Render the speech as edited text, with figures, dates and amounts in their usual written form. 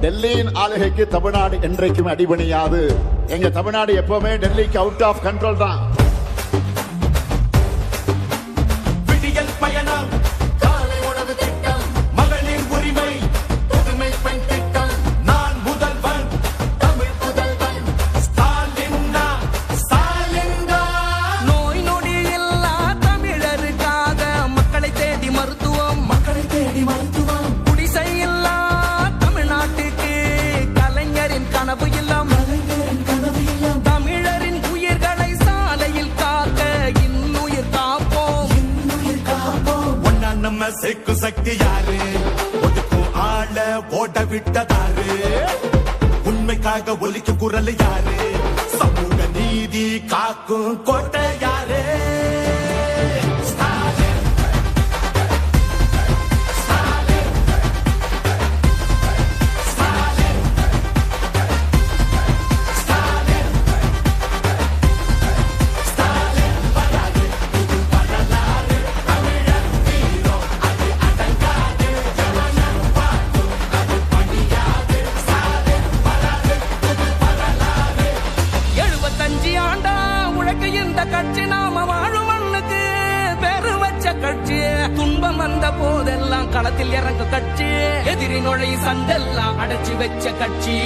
டெல்லியின் ஆளுகைக்கு தமிழ்நாடு என்றைக்கும் அடிபணியாது. எங்க தமிழ்நாடு எப்பவுமே டெல்லிக்கு அவுட் ஆஃப் கண்ட்ரோல் தான். சேக்கு சக்தி யாரு, ஒதுக்கும் ஆள ஓட விட்டதாரு, உண்மைக்காக ஒலிக்கும் குரல் யாரு, சமூக நீதி காக்கும் கோட்டை யாரு. கட்சி நாம வாழும் மண்ணுக்கு பெரு வச்ச கட்சி, துன்பம் வந்த போதெல்லாம் களத்தில் இறங்க கட்சி, எதிரி நுழை சண்டெல்லாம் அடைச்சி வச்ச கட்சி.